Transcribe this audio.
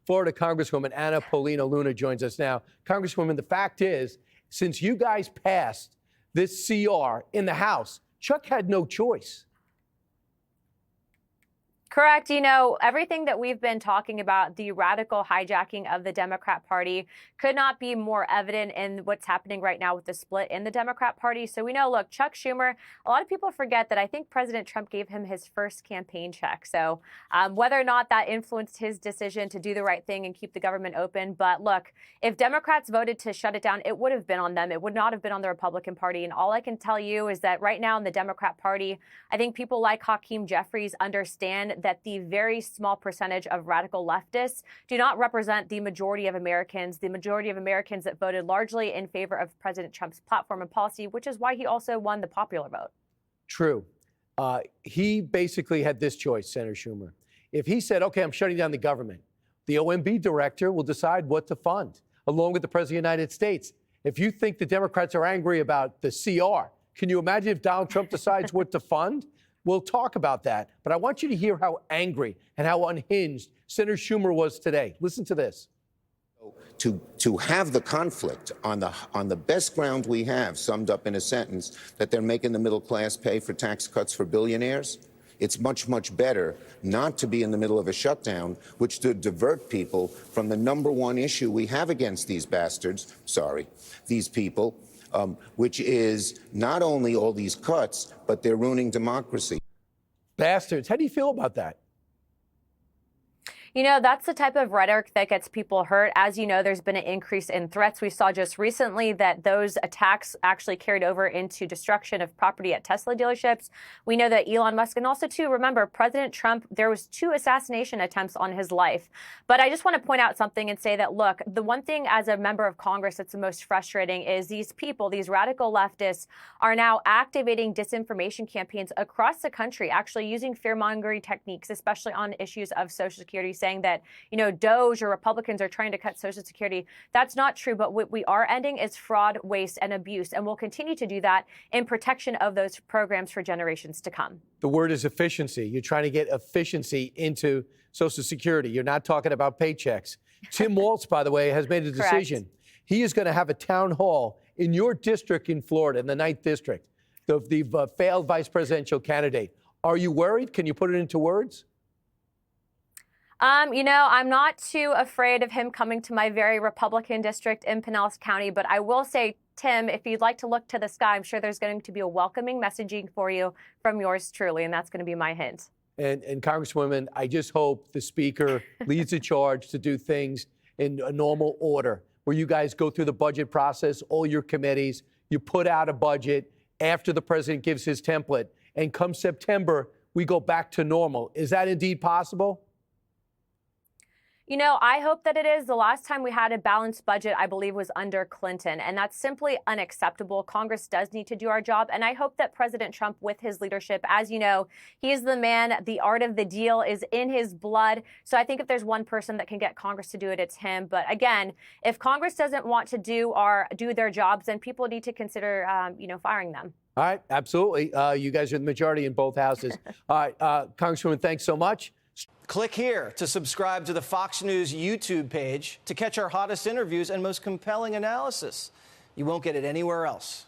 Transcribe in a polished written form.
Florida Congresswoman Paulina Luna joins us now. Congresswoman, the fact is, since you guys passed this CR in the House, Chuck had no choice. Correct. You know, everything that we've been talking about, the radical hijacking of the Democrat Party, could not be more evident in what's happening right now with the split in the Democrat Party. So we know, look, Chuck Schumer, a lot of people forget that I think President Trump gave him his first campaign check. So whether or not that influenced his decision to do the right thing and keep the government open. But look, if Democrats voted to shut it down, it would have been on them. It would not have been on the Republican Party. And all I can tell you is that right now in the Democrat Party, I think people like Hakeem Jeffries understand that the very small percentage of radical leftists do not represent the majority of Americans that voted largely in favor of President Trump's platform and policy, which is why he also won the popular vote. True. He basically had this choice, Senator Schumer. If he said, OK, I'm shutting down the government, the OMB director will decide what to fund, along with the President of the United States. If you think the Democrats are angry about the CR, can you imagine if Donald Trump decides what to fund? We'll talk about that. But I want you to hear how angry and how unhinged Senator Schumer was today. Listen to this. To have the conflict on the best ground we have, summed up in a sentence, that they're making the middle class pay for tax cuts for billionaires, it's much, much better not to be in the middle of a shutdown, which would divert people from the number one issue we have against these bastards, these people, which is not only all these cuts, but they're ruining democracy. Bastards. How do you feel about that? You know, that's the type of rhetoric that gets people hurt. As you know, there's been an increase in threats. We saw just recently that those attacks actually carried over into destruction of property at Tesla dealerships. We know that Elon Musk, and also, too, remember, President Trump, there was 2 assassination attempts on his life. But I just want to point out something and say that, look, the one thing as a member of Congress that's the most frustrating is these people, these radical leftists, are now activating disinformation campaigns across the country, actually using fear-mongering techniques, especially on issues of Social Security, saying that, you know, Doge or Republicans are trying to cut Social Security. That's not true. But what we are ending is fraud, waste, and abuse. And we'll continue to do that in protection of those programs for generations to come. The word is efficiency. You're trying to get efficiency into Social Security. You're not talking about paychecks. Tim Walz, by the way, has made a decision. Correct. He is going to have a town hall in your district in Florida, in the 9th District, the failed vice presidential candidate. Are you worried? Can you put it into words? You know, I'm not too afraid of him coming to my very Republican district in Pinellas County, but I will say, Tim, if you'd like to look to the sky, I'm sure there's going to be a welcoming messaging for you from yours truly, and that's going to be my hint. And Congresswoman, I just hope the Speaker leads the charge to do things in a normal order, where you guys go through the budget process, all your committees, you put out a budget after the president gives his template, and come September, we go back to normal. Is that indeed possible? You know, I hope that it is. The last time we had a balanced budget, I believe, was under Clinton, and that's simply unacceptable. Congress does need to do our job, and I hope that President Trump, with his leadership, as you know, he is the man. The art of the deal is in his blood. So I think if there's one person that can get Congress to do it, it's him. But again, if Congress doesn't want to do their jobs, then people need to consider, firing them. All right, absolutely. You guys are the majority in both houses. All right, Congresswoman, thanks so much. Click here to subscribe to the Fox News YouTube page to catch our hottest interviews and most compelling analysis. You won't get it anywhere else.